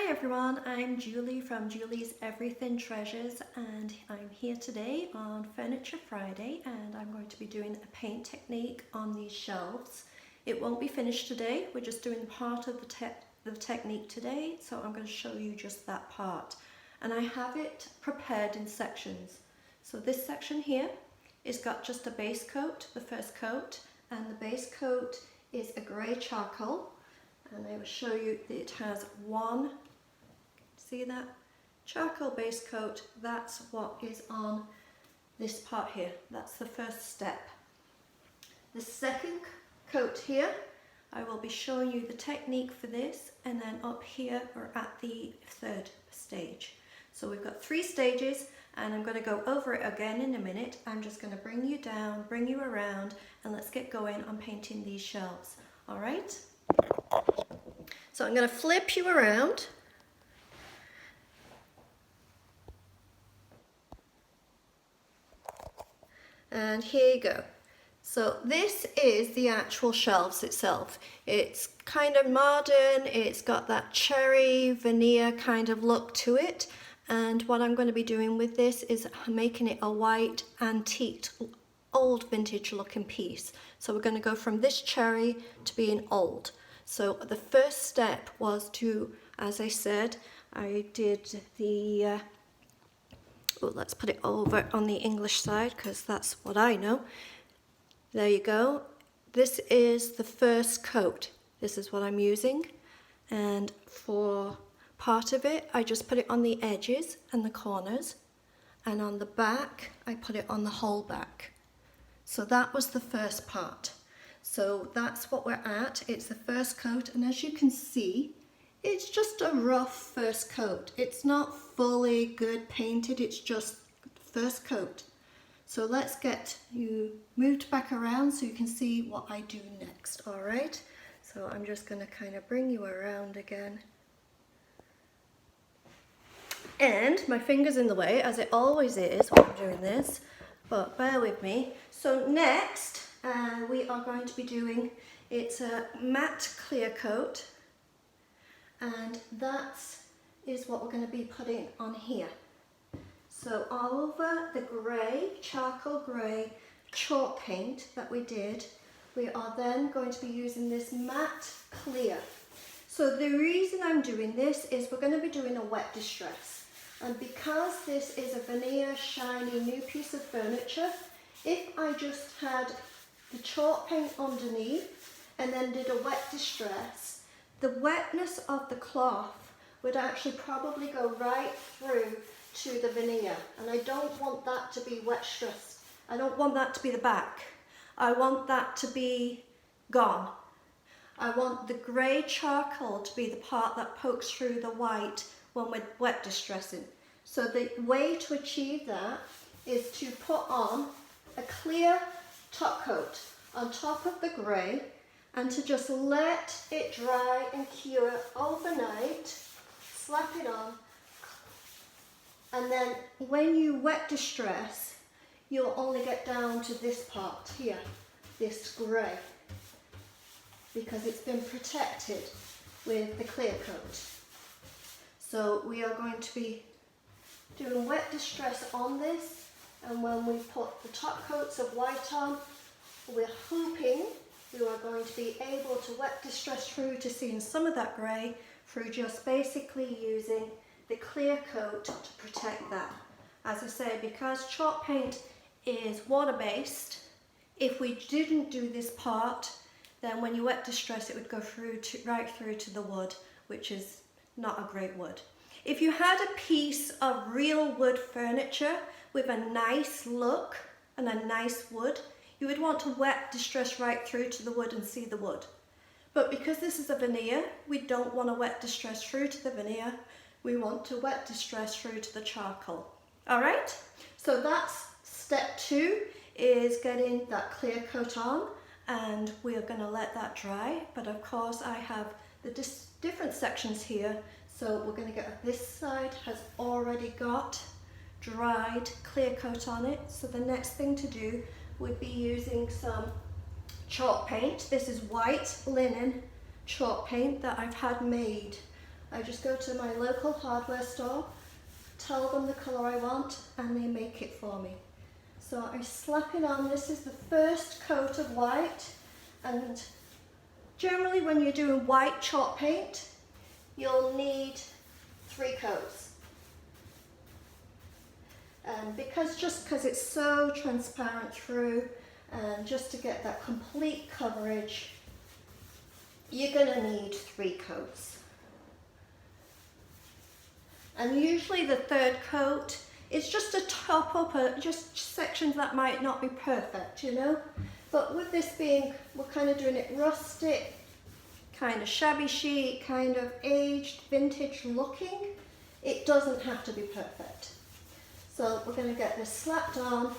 Hi everyone, I'm Julie from Julie's Everything Treasures and I'm here today on Furniture Friday and I'm going to be doing a paint technique on these shelves. It won't be finished today, we're just doing part of the technique today, so I'm going to show you just that part. And I have it prepared in sections. So this section here is got just a base coat, the first coat, and the base coat is a grey charcoal. And I will show you that it has one, see that? Charcoal base coat, that's what is on this part here. That's the first step. The second coat here, I will be showing you the technique for this, and then up here we're at the third stage. So we've got 3 stages and I'm going to go over it again in a minute. I'm just going to bring you down, bring you around, and let's get going on painting these shelves. All right? So I'm going to flip you around. And here you go. So this is the actual shelves itself. It's kind of modern, it's got that cherry veneer kind of look to it. And what I'm going to be doing with this is making it a white antique, old vintage looking piece. So we're going to go from this cherry to being old. So the first step was to, as I said, I did the, let's put it over on the English side because that's what I know. There you go. This is the first coat. This is what I'm using. And for part of it, I just put it on the edges and the corners. And on the back, I put it on the whole back. So that was the first part. So that's what we're at. It's the first coat, and as you can see, it's just a rough first coat. It's not fully good painted, it's just first coat. So let's get you moved back around so you can see what I do next, all right? So I'm just going to kind of bring you around again. And my finger's in the way, as it always is when I'm doing this, but bear with me. So next, we are going to be doing, it's a matte clear coat, and that is what we're going to be putting on here. So over the grey, charcoal grey chalk paint that we did, we are then going to be using this matte clear. So the reason I'm doing this is we're going to be doing a wet distress. And because this is a veneer shiny new piece of furniture, if I just had the chalk paint underneath and then did a wet distress, the wetness of the cloth would actually probably go right through to the veneer, and I don't want that to be wet distressed. I don't want that to be the back. I want that to be gone. I want the grey charcoal to be the part that pokes through the white when we're wet distressing. So the way to achieve that is to put on a clear top coat on top of the grey and to just let it dry and cure overnight, slap it on, and then when you wet distress, you'll only get down to this part here, this grey, because it's been protected with the clear coat. So we are going to be doing wet distress on this, and when we put the top coats of white on, we're hoping we are going to be able to wet distress through to seeing some of that grey through just basically using the clear coat to protect that. As I say, because chalk paint is water-based, if we didn't do this part, then when you wet distress it would go through to, right through to the wood, which is not a great wood. If you had a piece of real wood furniture with a nice look and a nice wood, you would want to wet distress right through to the wood and see the wood. But because this is a veneer, we don't want to wet distress through to the veneer. We want to wet distress through to the charcoal. All right? So that's step 2, is getting that clear coat on, and we are going to let that dry. But of course I have the different sections here. So we're going to get, this side has already got dried clear coat on it. So the next thing to do would be using some chalk paint. This is white linen chalk paint that I've had made I just go to my local hardware store, tell them the colour I want, and they make it for me. So I slap it on. This is the first coat of white, and generally when you're doing white chalk paint, you'll need 3 coats. And because it's so transparent through, and just to get that complete coverage, you're going to need 3 coats. And usually the 3rd coat is just to top up just sections that might not be perfect, you know. But with this being, we're kind of doing it rustic, kind of shabby chic, kind of aged, vintage looking. It doesn't have to be perfect. So we're going to get this slapped on.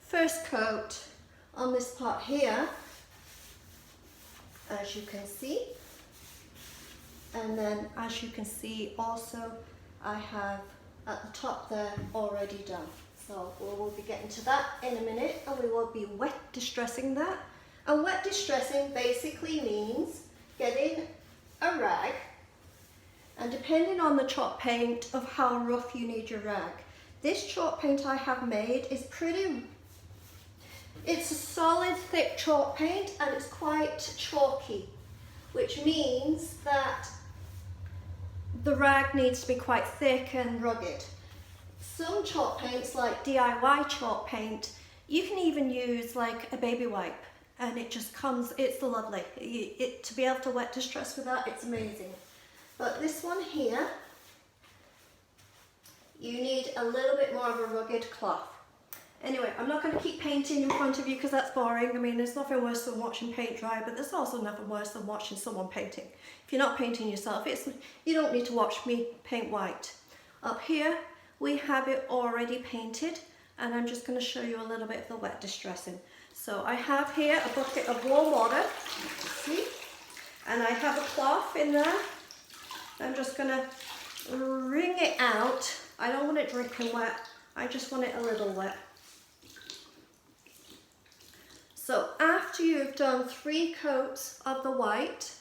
First coat on this part here, as you can see. And then as you can see also, I have at the top there already done. So we'll be getting to that in a minute, and we will be wet distressing that. And wet distressing basically means getting a rag, and depending on the chalk paint of how rough you need your rag. This chalk paint I have made is it's a solid thick chalk paint, and it's quite chalky, which means that the rag needs to be quite thick and rugged. Some chalk paints, like DIY chalk paint, you can even use like a baby wipe, and it just comes, it's lovely. To be able to wet distress with that, it's amazing. But this one here, you need a little bit more of a rugged cloth. Anyway, I'm not going to keep painting in front of you because that's boring. I mean, there's nothing worse than watching paint dry, but there's also nothing worse than watching someone painting. If you're not painting yourself, you don't need to watch me paint white. Up here, we have it already painted, and I'm just going to show you a little bit of the wet distressing. So I have here a bucket of warm water, see? And I have a cloth in there. I'm just going to wring it out. I don't want it dripping wet, I just want it a little wet. So after you've done 3 coats of the white,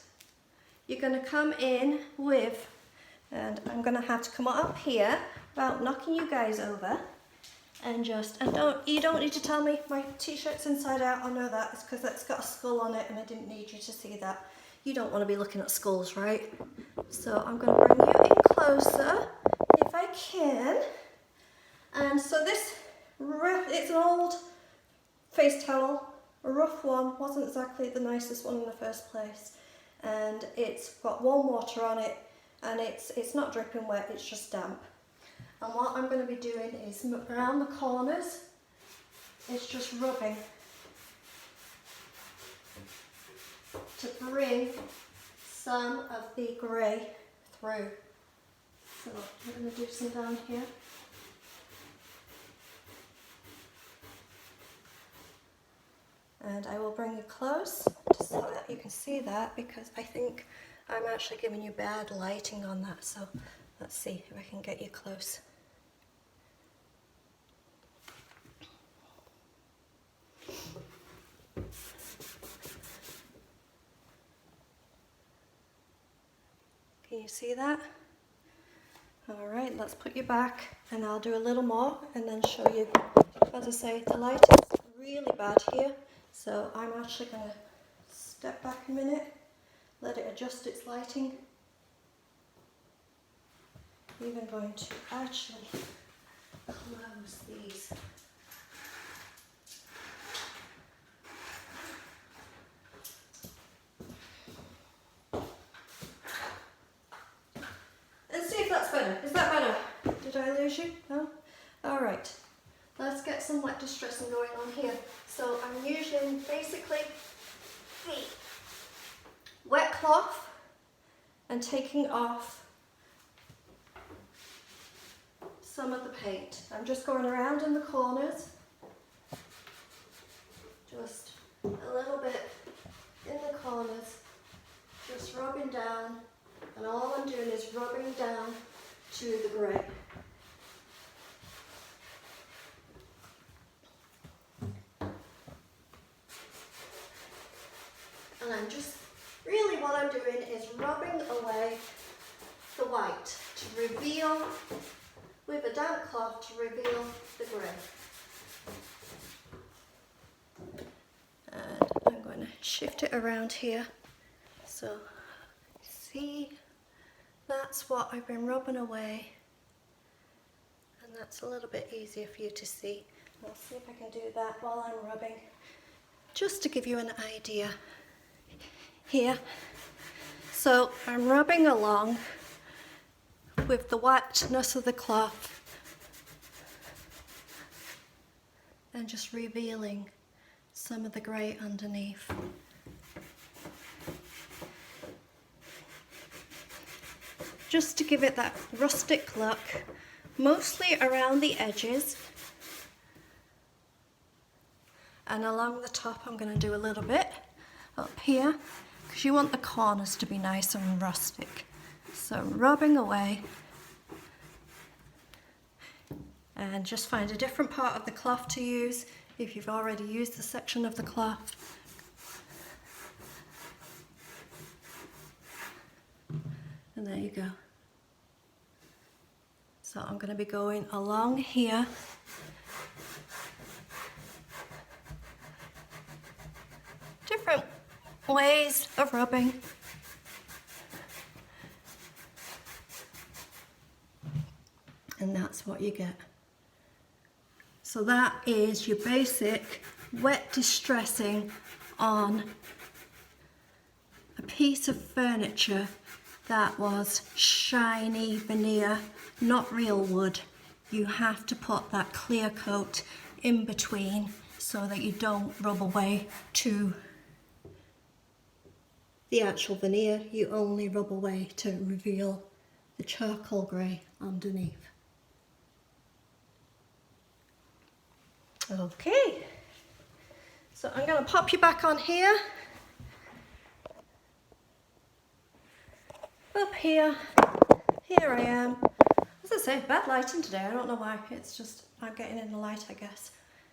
you're going to come in with, and I'm going to have to come up here without knocking you guys over, and you don't need to tell me my t-shirt's inside out. I know that, it's because it's got a skull on it, and I didn't need you to see that. You don't want to be looking at skulls, right? So I'm going to bring you in closer if I can. And so this, it's an old face towel, a rough one, wasn't exactly the nicest one in the first place, and it's got warm water on it, and it's not dripping wet, it's just damp. And what I'm going to be doing is around the corners, it's just rubbing to bring some of the grey through. So I'm going to do some down here. And I will bring you close just so that you can see that, because I think I'm actually giving you bad lighting on that. So let's see if I can get you close. Can you see that? All right, let's put you back, and I'll do a little more and then show you. As I say, the light is really bad here, so I'm actually going to step back a minute, let it adjust its lighting. I'm even going to actually close these. Let's see if that's better. Is that better? Did I lose you? No? Alright. Let's get some wet distressing going on here. So I'm using basically the wet cloth and taking off some of the paint. I'm just going around in the corners, just a little bit in the corners, just rubbing down, and all I'm doing is rubbing down to the grey. And I'm just, really what I'm doing is rubbing away the white to reveal, with a damp cloth to reveal the grey. And I'm going to shift it around here. So see, that's what I've been rubbing away. And that's a little bit easier for you to see. I'll see if I can do that while I'm rubbing. Just to give you an idea here. So I'm rubbing along with the wetness of the cloth and just revealing some of the grey underneath. Just to give it that rustic look, mostly around the edges. And along the top I'm going to do a little bit up here, because you want the corners to be nice and rustic. So rubbing away, and just find a different part of the cloth to use if you've already used the section of the cloth. And there you go. So I'm going to be going along here. Different ways of rubbing. And that's what you get. So that is your basic wet distressing on a piece of furniture that was shiny veneer, not real wood. You have to put that clear coat in between so that you don't rub away to the actual veneer. You only rub away to reveal the charcoal grey underneath. Okay, so I'm going to pop you back on here. Up here, here I am. As I say, bad lighting today, I don't know why, it's just, I'm getting in the light I guess,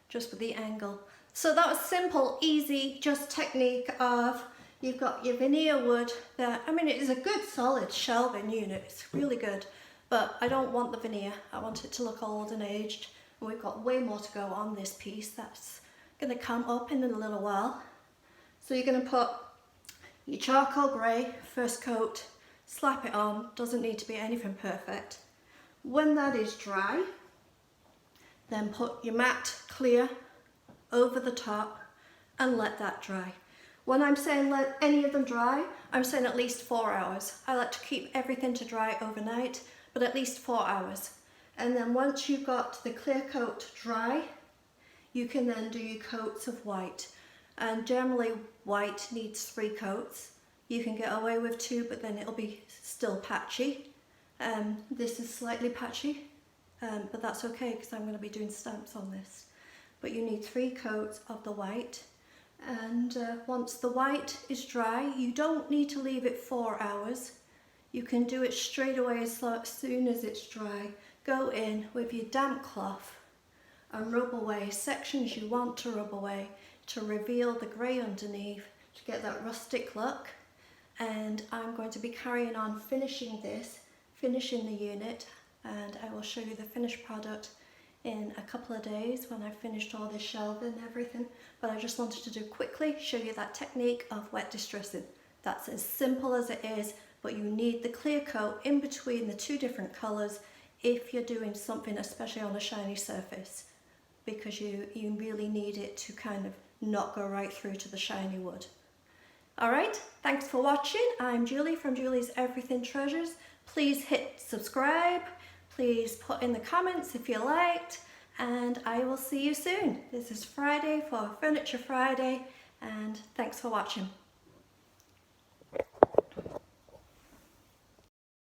just with the angle. So that was simple, easy, just technique of, you've got your veneer wood there. I mean, it is a good solid shelving unit, it's really good, but I don't want the veneer, I want it to look old and aged. And we've got way more to go on this piece that's going to come up in a little while. So you're going to put your charcoal grey first coat, slap it on, doesn't need to be anything perfect. When that is dry, then put your matte clear over the top and let that dry. When I'm saying let any of them dry, I'm saying at least 4 hours. I like to keep everything to dry overnight, but at least 4 hours. And then once you've got the clear coat dry, you can then do your coats of white. And generally white needs 3 coats. You can get away with 2, but then it'll be still patchy. This is slightly patchy, but that's okay because I'm going to be doing stamps on this. But you need 3 coats of the white. And once the white is dry, you don't need to leave it 4 hours. You can do it straight away as soon as it's dry. Go in with your damp cloth and rub away sections you want to rub away to reveal the grey underneath to get that rustic look. And I'm going to be carrying on finishing this, finishing the unit, and I will show you the finished product in a couple of days when I've finished all this shelving and everything. But I just wanted to do quickly, show you that technique of wet distressing. That's as simple as it is, but you need the clear coat in between the 2 different colours if you're doing something especially on a shiny surface, because you really need it to kind of not go right through to the shiny wood. Alright, thanks for watching. I'm Julie from Julie's Everything Treasures. Please hit subscribe, please put in the comments if you liked, and I will see you soon. This is Friday for Furniture Friday, and thanks for watching.